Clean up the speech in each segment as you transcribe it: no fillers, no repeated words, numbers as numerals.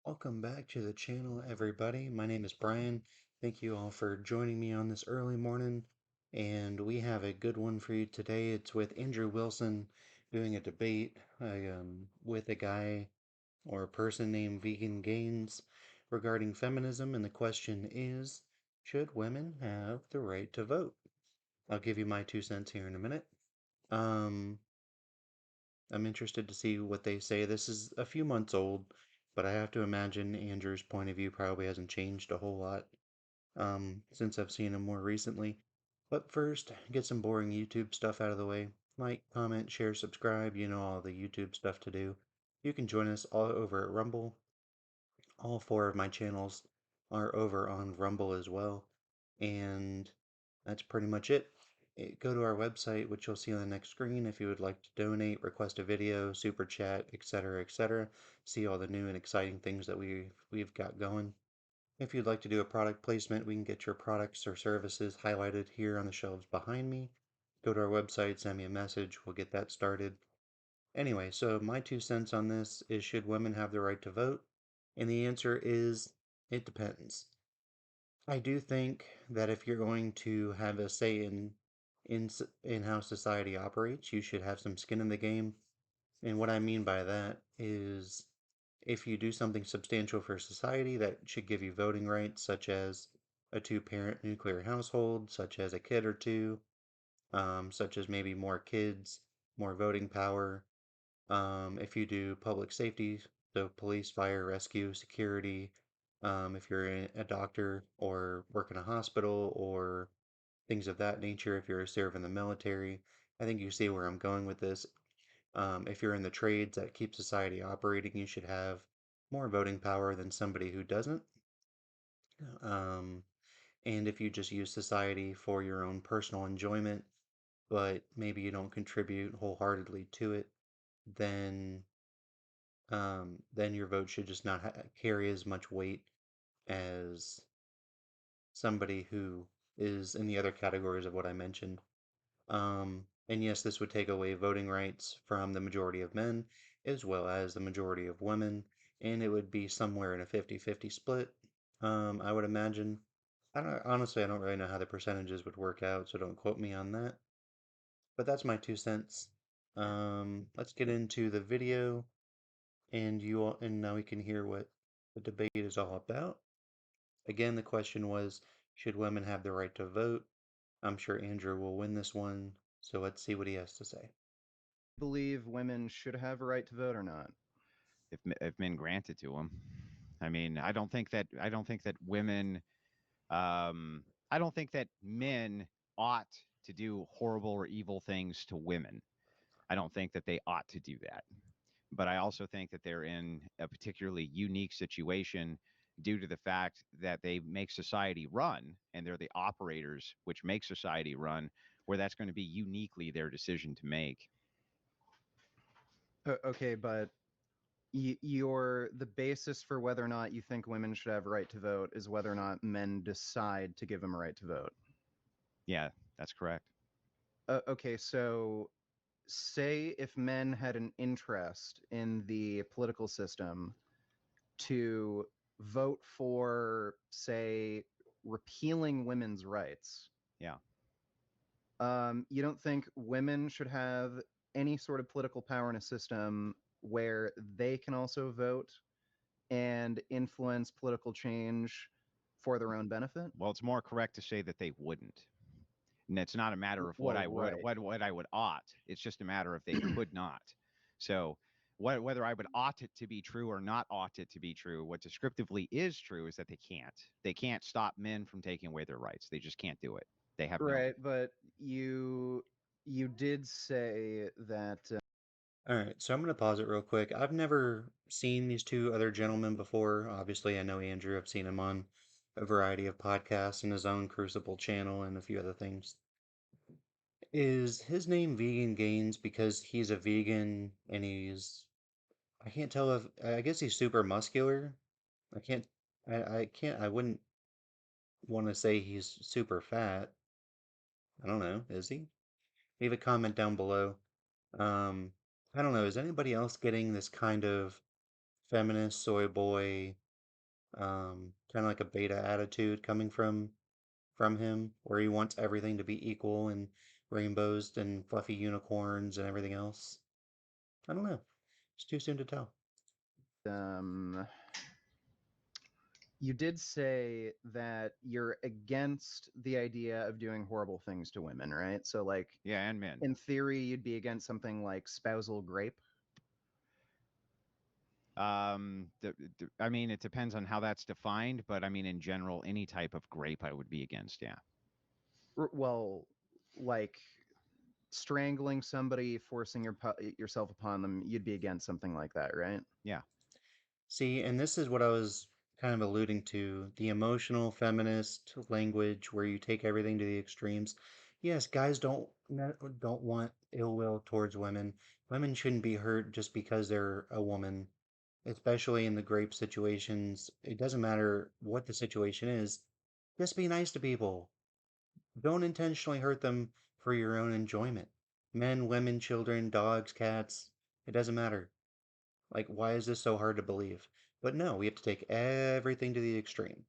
Welcome back to the channel, everybody. My name is Brian. Thank you all for joining me on this early morning. And we have a good one for you today. It's with Andrew Wilson doing a debate with a guy or a person named Vegan Gains regarding feminism. And the question is, should women have the right to vote? I'll give you my 2 cents here in a minute. Um, I'm interested to see what they say. This is a few months old, but I have to imagine Andrew's point of view probably hasn't changed a whole lot since I've seen him more recently. But first, get some boring YouTube stuff out of the way. Like, comment, share, subscribe, you know all the YouTube stuff to do. You can join us all over at Rumble. All four of my channels are over on Rumble as well. And that's pretty much it. Go to our website, which you'll see on the next screen if you would like to donate, request a video, super chat, etc., etc. See all the new and exciting things that we've got going. If you'd like to do a product placement, we can get your products or services highlighted here on the shelves behind me. Go to our website, send me a message, we'll get that started. Anyway, so my 2 cents on this is, should women have the right to vote? And the answer is, it depends. I do think that if you're going to have a say in how society operates, you should have some skin in the game. And what I mean by that is, if you do something substantial for society that should give you voting rights, such as a two-parent nuclear household, such as a kid or two, such as maybe more kids, more voting power. If you do public safety, so police, fire, rescue, security, if you're a doctor or work in a hospital or things of that nature, if you're a serve in the military, I think you see where I'm going with this. If you're in the trades that keep society operating, you should have more voting power than somebody who doesn't. Um, and if you just use society for your own personal enjoyment, but maybe you don't contribute wholeheartedly to it, then then your vote should just not carry as much weight as somebody who is in the other categories of what I mentioned. And yes, this would take away voting rights from the majority of men as well as the majority of women, and it would be somewhere in a 50-50 split. I would imagine. Honestly, I don't really know how the percentages would work out, so don't quote me on that. But that's my 2 cents. Let's get into the video, and now we can hear what the debate is all about. Again, the question was, should women have the right to vote? I'm sure Andrew will win this one, so let's see what he has to say. Believe women should have a right to vote or not? If men grant it to them. I mean, I don't think that women. I don't think that men ought to do horrible or evil things to women. I don't think that they ought to do that. But I also think that they're in a particularly unique situation due to the fact that they make society run and they're the operators which make society run, where that's going to be uniquely their decision to make. Okay, but the basis for whether or not you think women should have a right to vote is whether or not men decide to give them a right to vote. Yeah, that's correct. Okay, so say if men had an interest in the political system to vote for, say, repealing women's rights, Yeah. you don't think women should have any sort of political power in a system where they can also vote and influence political change for their own benefit? Well, it's more correct to say that they wouldn't. And it's not a matter of what Well, I would right. what I would ought. It's just a matter of they could not. So whether I would ought it to be true or not ought it to be true, what descriptively is true is that they can't. They can't stop men from taking away their rights. They just can't do it. They have no. Right, but you did say that All right, so I'm going to pause it real quick. I've never seen these two other gentlemen before. Obviously, I know Andrew. I've seen him on a variety of podcasts and his own Crucible channel and a few other things. Is his name Vegan Gains because he's a vegan and I can't tell if, I guess he's super muscular. I can't, I wouldn't want to say he's super fat. I don't know. Is he? Leave a comment down below. Um, I don't know. Is anybody else getting this kind of feminist soy boy, kind of like a beta attitude coming from him, where he wants everything to be equal and rainbows and fluffy unicorns and everything else. I don't know. It's too soon to tell. Um, you did say that you're against the idea of doing horrible things to women, right? So, like, Yeah, and men. in theory, you'd be against something like spousal grape. I mean, it depends on how that's defined, but I mean, in general, any type of grape I would be against. Yeah. Well, like strangling somebody, forcing yourself upon them, you'd be against something like that, right? Yeah. See, and this is what I was kind of alluding to, the emotional feminist language where you take everything to the extremes. Yes, guys don't want ill will towards women. Women shouldn't be hurt just because they're a woman, especially in the grape situations. It doesn't matter what the situation is. Just be nice to people. Don't intentionally hurt them for your own enjoyment. Men, women, children, dogs, cats, it doesn't matter. Like, why is this so hard to believe? But no, we have to take everything to the extreme.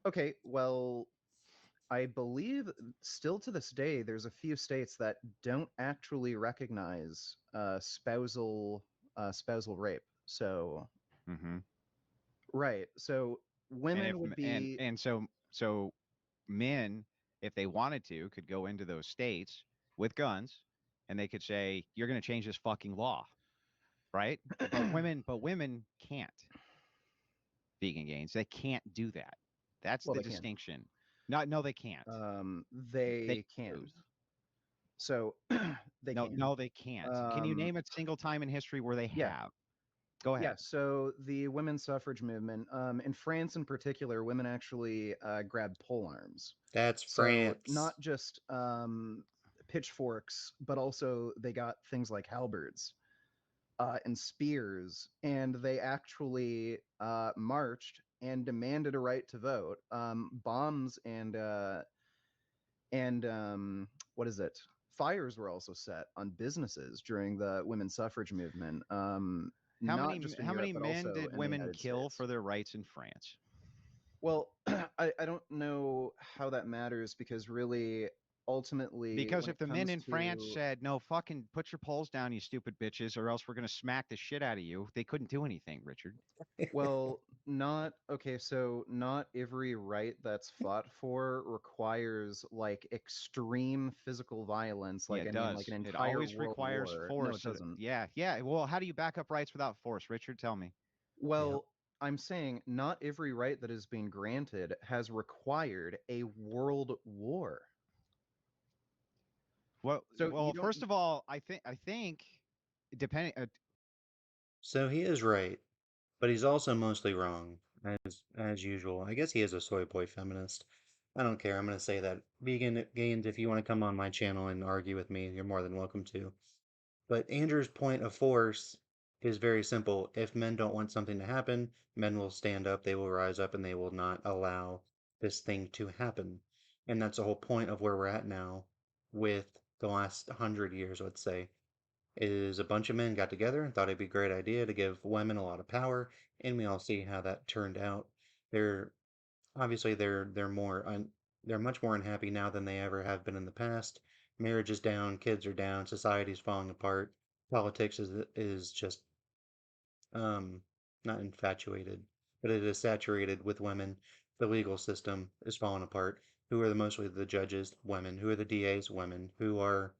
Okay, well, I believe still to this day, there's a few states that don't actually recognize spousal rape. So, Mm-hmm. right. So And if women would be and so men, if they wanted to, could go into those states with guns, and they could say, "You're going to change this fucking law," right? But women can't. Vegan gains, they can't do that. That's well, the they can. distinction. No, they can't. They They can. lose. So they No, can. no, they can't. Can you Um, name a single time in history where they yeah, have? Go yeah. ahead. So the women's suffrage movement, in France in particular, women actually grabbed pole arms. That's So France. not just pitchforks, but also they got things like halberds and spears, and they actually marched and demanded a right to vote. Bombs and what is it? Fires were also set on businesses during the women's suffrage movement, not just in How Europe many but men also did in the women United kill States. for their rights in France? Well, I don't know how that matters because really, ultimately, Because when if it the men comes in France to said, "No, fucking put your poles down, you stupid bitches, or else we're gonna smack the shit out of you," they couldn't do anything, Richard. well, not okay, so not every right that's fought for requires like extreme physical violence, Yeah, like it I mean like an does. It entire always world requires war. No, it force. doesn't. Yeah, yeah. Well, how do you back up rights without force, Richard? Tell me. Yep. Well, I'm saying not every right that has been granted has required a world war. Well, So you well. don't First of all, I think depending. So he is right, but he's also mostly wrong, as usual. I guess he is a soy boy feminist. I don't care. I'm gonna say that. Vegan gains, if you want to come on my channel and argue with me, you're more than welcome to. But Andrew's point of force is very simple. If men don't want something to happen, men will stand up, they will rise up, and they will not allow this thing to happen. And that's the whole point of where we're at now with the last 100 years, let's say, is a bunch of men got together and thought it'd be a great idea to give women a lot of power, and we all see how that turned out. They're obviously they're much more unhappy now than they ever have been in the past. Marriage is down, kids are down, society's falling apart. Politics is just um not infatuated, but it is saturated with women. The legal system is falling apart. Who are mostly the judges? Women. Who are the DAs? Women. Who are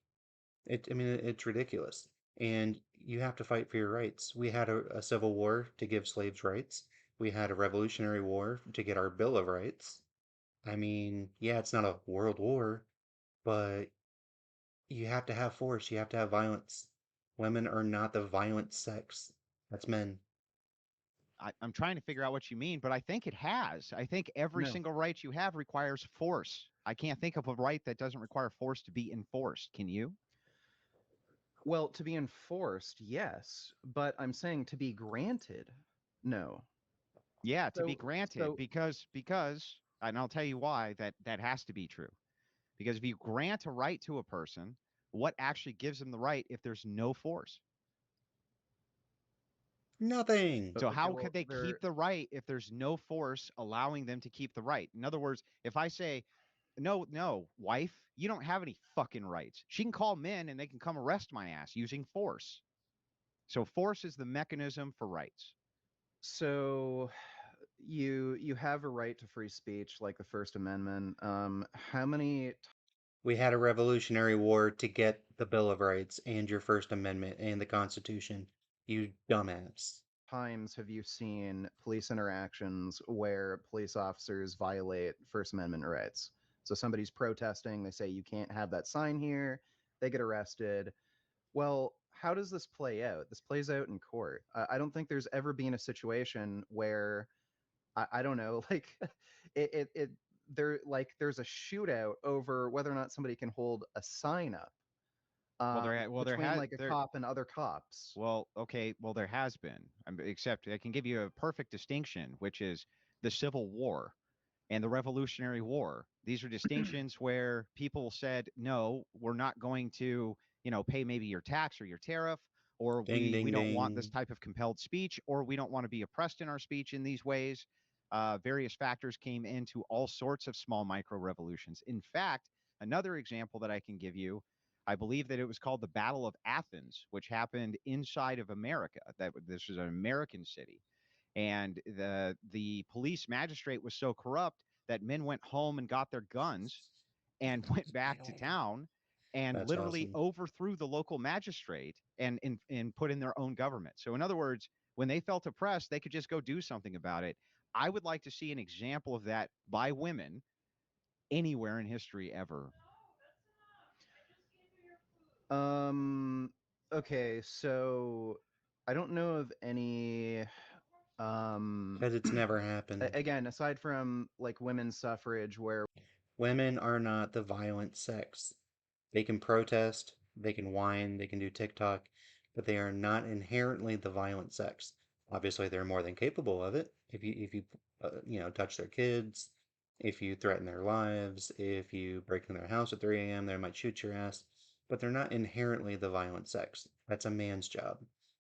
it? I mean, it's ridiculous. And you have to fight for your rights. We had a civil war to give slaves rights. We had a revolutionary war to get our Bill of Rights. I mean, yeah, it's not a world war, but you have to have force, you have to have violence. Women are not the violent sex. That's men. I'm trying to figure out what you mean, but I think it has. I think every no. single right you have requires force. I can't think of a right that doesn't require force to be enforced. Can you? Well, to be enforced, yes, but I'm saying to be granted, no. Yeah, to be So granted, so because, and I'll tell you why that has to be true. Because if you grant a right to a person, what actually gives them the right if there's no force? Nothing. So how well, could they keep the right if there's no force allowing them to keep the right? In other words, if I say, no, no, wife, you don't have any fucking rights. She can call men and they can come arrest my ass using force. So force is the mechanism for rights. So you have a right to free speech, like the First Amendment. How many We had a Revolutionary War to get the Bill of Rights and your First Amendment and the Constitution. You dumbass. times have you seen police interactions where police officers violate First Amendment rights? So somebody's protesting, they say you can't have that sign here, they get arrested. Well, how does this play out? This plays out in court. I don't think there's ever been a situation where I don't know, like it there like there's a shootout over whether or not somebody can hold a sign up There between has like a there cop and other cops. Well, okay, well there has been. Except I can give you a perfect distinction, which is the Civil War and the Revolutionary War. These are distinctions where people said, no, we're not going to, pay maybe your tax or your tariff, or Ding, we ding, don't want this ding. type of compelled speech, or we don't want to be oppressed in our speech in these ways. Various factors came into all sorts of small micro revolutions. In fact, another example that I can give you, I believe that it was called the Battle of Athens, which happened inside of America. This was an American city, and the police magistrate was so corrupt that men went home and got their guns and went back to town and That's literally awesome. overthrew the local magistrate and put in their own government. So in other words, when they felt oppressed, they could just go do something about it. I would like to see an example of that by women anywhere in history ever. Um okay, so I don't know of any um Because it's never happened. again, aside from like women's suffrage where Women are not the violent sex. They can protest, they can whine, they can do TikTok, but they are not inherently the violent sex. Obviously, they're more than capable of it. If you touch their kids, if you threaten their lives, if you break in their house at 3 a.m., they might shoot your ass. But they're not inherently the violent sex. That's a man's job.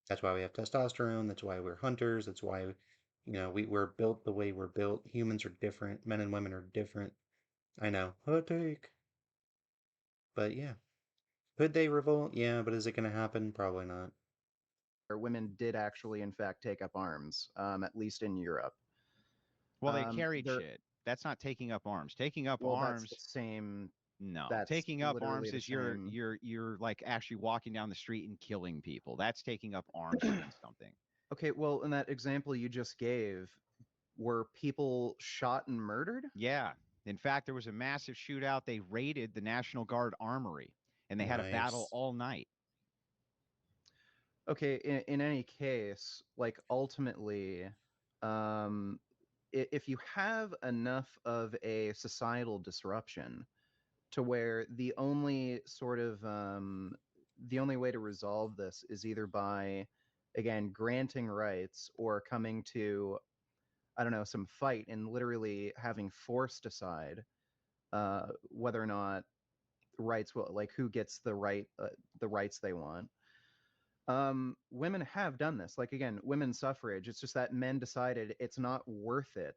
That's why we have testosterone. That's why we're hunters. That's why, we're built the way we're built. Humans are different. Men and women are different. I know. Hot take. But yeah. Could they revolt? Yeah, but is it going to happen? Probably not. women did actually in fact take up arms, at least in Europe. Well, they carried There shit. That's not taking up arms. Taking up well, that's the arms, same no. that's Taking up literally arms the is same. you're like actually walking down the street and killing people. That's taking up arms against something. Okay, well, in that example you just gave, were people shot and murdered? Yeah. In fact, there was a massive shootout. They raided the National Guard armory and they had a battle Nice. all night. Okay, in any case, like ultimately, um, if you have enough of a societal disruption to where the only way to resolve this is either by, again, granting rights or coming to, I don't know, some fight and literally having force decide whether or not rights will, like, who gets the rights they want. Women have done this, like, again, women's suffrage. It's just that men decided it's not worth it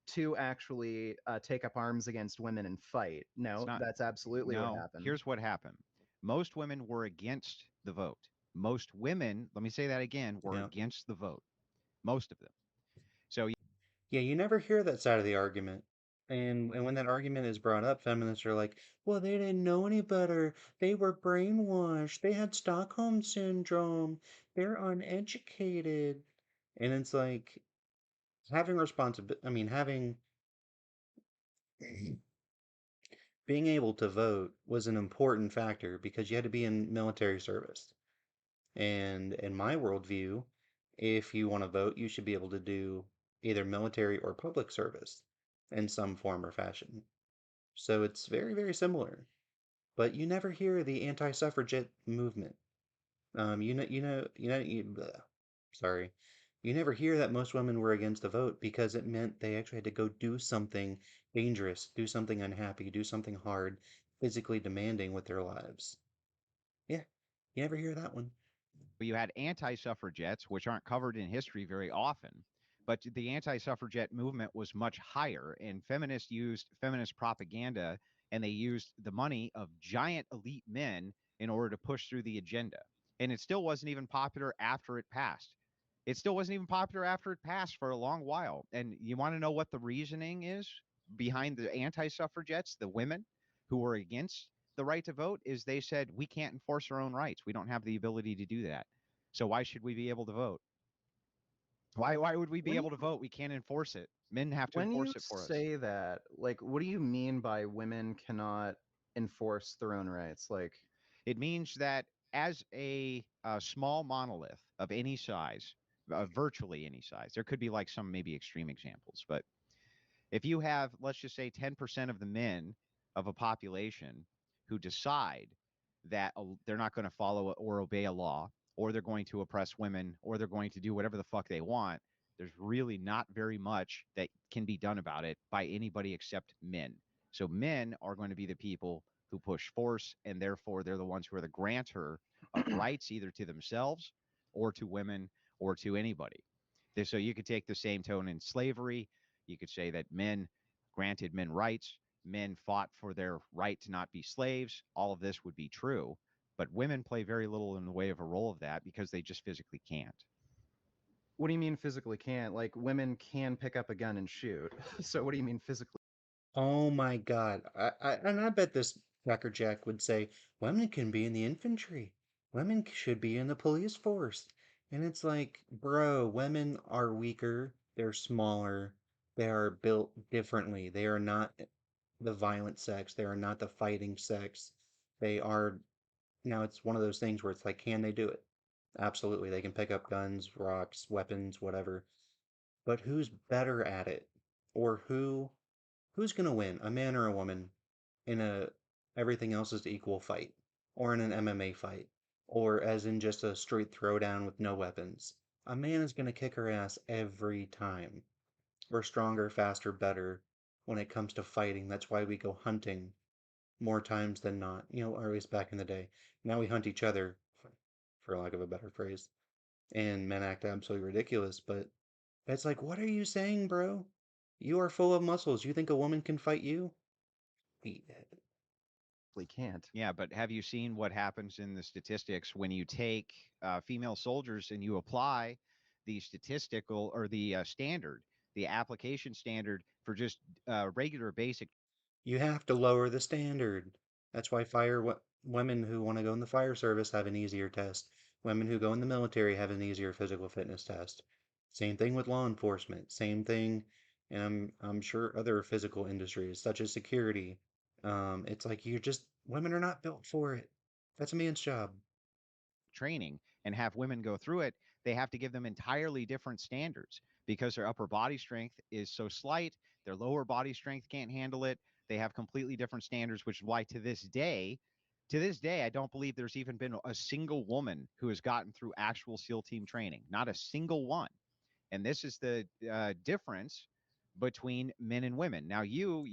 to actually take up arms against women and fight. It's No, not, that's absolutely what no. happened. Here's what happened. Most women were against the vote. Most women, let me say that again, were Yeah. against the vote. Most of them. So Yeah, you never hear that side of the argument. And when that argument is brought up, feminists are like, well, they didn't know any better. They were brainwashed. They had Stockholm syndrome. They're uneducated. And it's like having responsibility, I mean, having being able to vote was an important factor because you had to be in military service. And in my worldview, if you want to vote, you should be able to do either military or public service in some form or fashion. So it's very, very similar. But you never hear the anti-suffragette movement. Sorry. You never hear that most women were against the vote because it meant they actually had to go do something dangerous, do something unhappy, do something hard, physically demanding with their lives. Yeah, you never hear that one. you had anti-suffragettes, which aren't covered in history very often, but the anti-suffragette movement was much higher, and feminists used feminist propaganda, and they used the money of giant elite men in order to push through the agenda. And it still wasn't even popular after it passed. It still wasn't even popular after it passed for a long while. And you want to know what the reasoning is behind the anti-suffragettes, the women who were against the right to vote, is they said, we can't enforce our own rights. We don't have the ability to do that. So why should we be able to vote? Why would we be When able you to vote? We can't enforce it. Men have to when you enforce it for us. say that, like, what do you mean by women cannot enforce their own rights? Like, It means that as a small monolith of any size, virtually any size, there could be like some maybe extreme examples, but if you have, let's just say, 10% of the men of a population who decide that they're not going to follow or obey a law, or they're going to oppress women, or they're going to do whatever the fuck they want, there's really not very much that can be done about it by anybody except men. So men are going to be the people who push force, and therefore they're the ones who are the grantor of rights, either to themselves or to women or to anybody. So you could take the same tone in slavery. You could say that men granted men rights, men fought for their right to not be slaves. All of this would be true. But women play very little in the way of a role of that because they just physically can't. what do you mean physically can't? Like, women can pick up a gun and shoot. So what do you mean physically? Oh my God. And I bet this Jack would say, women can be in the infantry. Women should be in the police force. And it's like, bro, women are weaker. They're smaller. They are built differently. They are not the violent sex. They are not the fighting sex. They are, now it's one of those things where it's like, can they do it? Absolutely. They can pick up guns, rocks, weapons, whatever. But who's better at it? Or who's going to win, a man or a woman, in a everything else is equal fight, or in an MMA fight, or as in just a straight throwdown with no weapons? A man is going to kick her ass every time. We're stronger, faster, better when it comes to fighting. That's why we go hunting more times than not, or at least back in the day. Now we hunt each other, for lack of a better phrase, and men act absolutely ridiculous, but it's like, what are you saying, bro? You are full of muscles. You think a woman can fight you? Can't. Yeah, but have you seen what happens in the statistics when you take female soldiers and you apply the statistical or the standard, the application standard for just regular basic You have to lower the standard. That's why women who want to go in the fire service have an easier test. Women who go in the military have an easier physical fitness test. Same thing with law enforcement. Same thing, and I'm sure other physical industries such as security. It's like women are not built for it. That's a man's job. training and have women go through it, they have to give them entirely different standards because their upper body strength is so slight, their lower body strength can't handle it. They have completely different standards, which is why to this day, I don't believe there's even been a single woman who has gotten through actual SEAL team training. Not a single one. And this is the difference between men and women. Now, you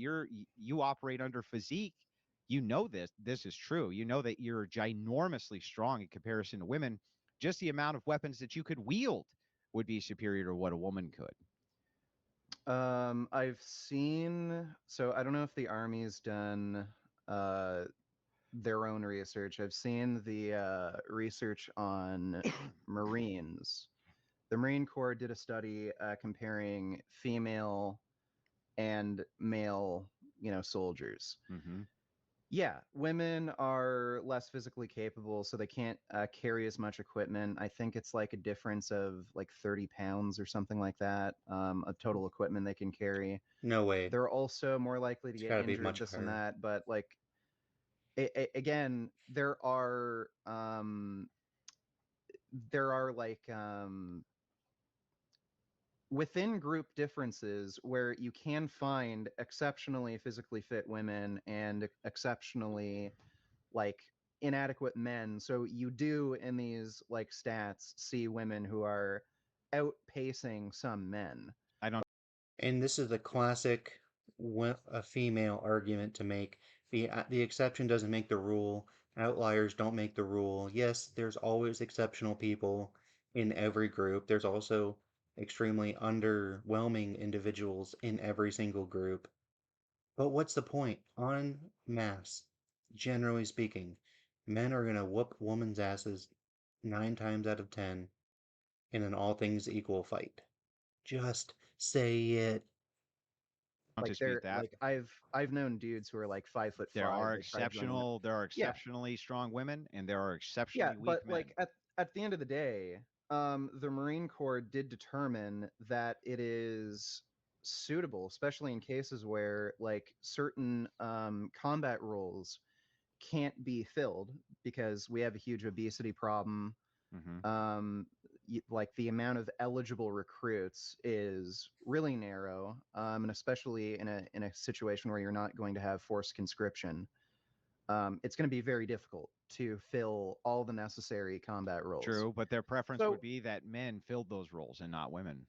operate under physique. You know this is true. You know that you're ginormously strong in comparison to women. Just the amount of weapons that you could wield would be superior to what a woman could. I've seen. So I don't know if the Army's done uh, their own research. I've seen the research on Marines. The Marine Corps did a study comparing female and male, soldiers. Mm-hmm. Yeah, women are less physically capable, so they can't carry as much equipment. I think it's like a difference of like 30 pounds or something like that, of total equipment they can carry. No way. They're also more likely to It's get got to be injured, much this and higher. that. But like, again, there are like within group differences where you can find exceptionally physically fit women and exceptionally like inadequate men. So you do in these like stats see women who are outpacing some men. I don't. And this is the classic a female argument to make. The exception doesn't make the rule. outliers don't make the rule. Yes, there's always exceptional people in every group. There's also extremely underwhelming individuals in every single group. But what's the point? En masse, generally speaking, men are going to whoop women's asses 9 times out of 10 in an all things equal fight. Just say it. Don't Like dispute they're that. like I've known dudes who are like 5'5". There are They try joining them. Yeah, exceptionally strong women, and there are yeah, exceptionally weak but men. like at the end of the day, the Marine Corps did determine that it is suitable, especially in cases where like certain combat roles can't be filled because we have a huge obesity problem. Hmm. Like the amount of eligible recruits is really narrow, and especially in a situation where you're not going to have forced conscription, it's going to be very difficult to fill all the necessary combat roles. True, but their preference So, would be that men filled those roles and not women.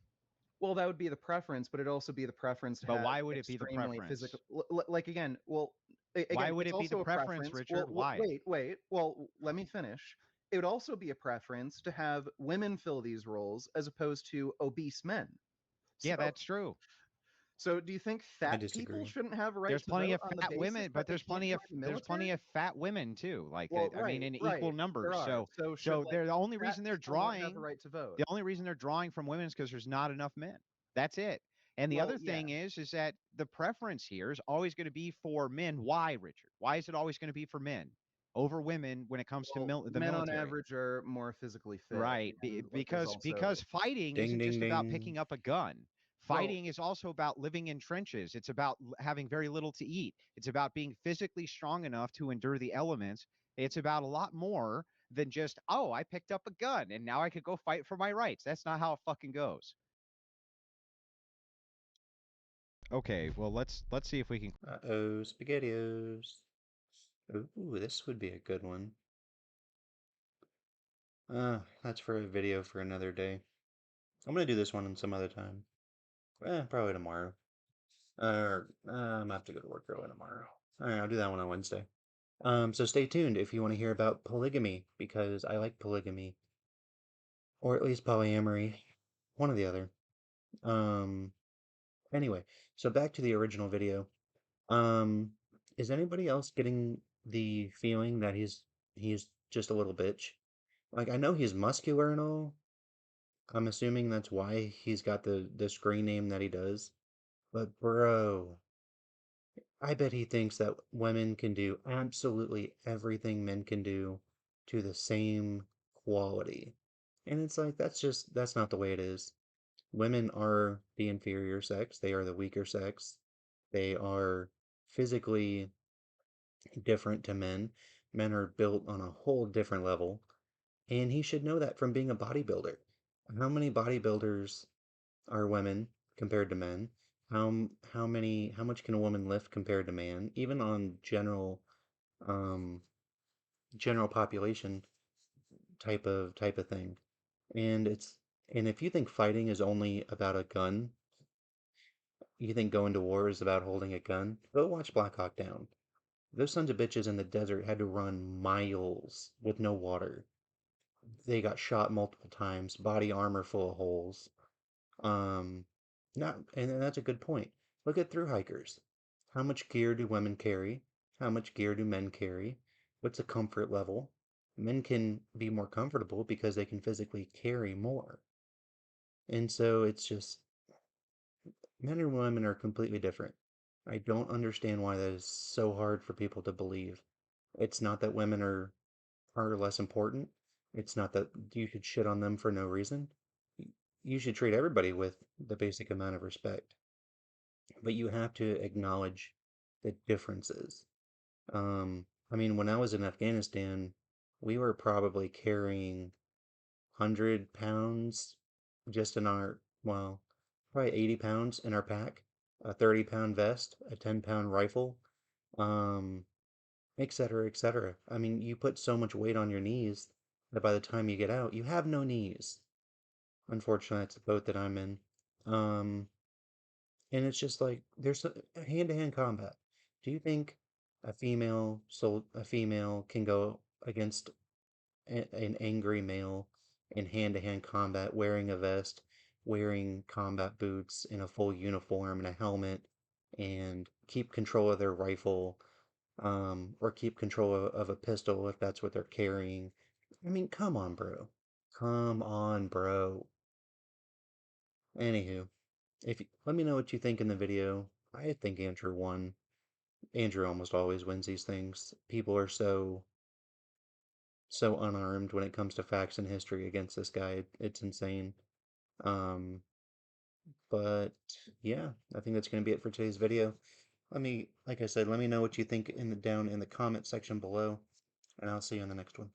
well, that would be the preference, but it'd also be the preference to But have why would it be the extremely preference? physical. Like again, well, Why again, would it's it be the also a preference, preference. Well, Richard? Why? wait. Well, let me finish. It would also be a preference to have women fill these roles as opposed to obese men. Yeah, So, that's true. so do you think I fat people disagree. shouldn't have a right There's to plenty vote of on the fat basis women, that but they can't join the there's plenty military? of fat women too. Like Well, I mean, in equal right, there numbers. are. So So should like they're the only fat reason they're people not have a drawing. right to vote? The only reason they're drawing from women is because there's not enough men. That's it. And the Well, other yeah. thing is that the preference here is always going to be for men. Why, Richard? Why is it always going to be for men over women when it comes to Well, the men on military? average are more physically fit, Right, and like there's because also fighting Ding, isn't ding, just about ding. picking up a gun. well, Fighting is also about living in trenches. It's about having very little to eat. It's about being physically strong enough to endure the elements. It's about a lot more than just, oh, I picked up a gun and now I could go fight for my rights. That's not how it fucking goes. Okay, well let's see if we can. Uh-oh, SpaghettiOs. Ooh, this would be a good one. That's for a video for another day. I'm gonna do this one some other time. Probably tomorrow. I'm gonna have to go to work early tomorrow. Alright, I'll do that one on Wednesday. So stay tuned if you want to hear about polygamy, because I like polygamy. Or at least polyamory. One or the other. Um, anyway, so back to the original video. Um, is anybody else getting the feeling that he's just a little bitch? Like, I know he's muscular and all. I'm assuming that's why he's got the screen name that he does. But bro, I bet he thinks that women can do absolutely everything men can do to the same quality. And it's like, that's not the way it is. Women are the inferior sex, they are the weaker sex, they are physically different to men. Men are built on a whole different level, and he should know that from being a bodybuilder. How many bodybuilders are women compared to men? How much can a woman lift compared to man? Even on um general population type of thing. And if you think fighting is only about a gun, you think going to war is about holding a gun, go watch Black Hawk Down. Those sons of bitches in the desert had to run miles with no water. They got shot multiple times, body armor full of holes. Um, not, and that's a good point. Look at through hikers. How much gear do women carry? How much gear do men carry? What's the comfort level? Men can be more comfortable because they can physically carry more. And so it's just men and women are completely different. I don't understand why that is so hard for people to believe. It's not that women are less important. It's not that you should shit on them for no reason. You should treat everybody with the basic amount of respect. But you have to acknowledge the differences. I mean, when I was in Afghanistan, we were probably carrying 100 pounds just in our, well, probably 80 pounds in our pack, a 30-pound vest, a 10-pound rifle, um, et cetera, et cetera. I mean, you put so much weight on your knees that by the time you get out, you have no knees. Unfortunately, that's the boat that I'm in. Um, and it's just like there's hand-to-hand combat. Do you think a female can go against an angry male in hand-to-hand combat wearing a vest, wearing combat boots and a full uniform and a helmet, and keep control of their rifle, or keep control of a pistol if that's what they're carrying. I mean, come on, bro. Come on, bro. Anywho, let me know what you think in the video. I think Andrew won. Andrew almost always wins these things. People are so unarmed when it comes to facts and history against this guy. It's insane. Um, but yeah, I think that's going to be it for today's video. Like I said, let me know what you think down in the comment section below, and I'll see you in the next one.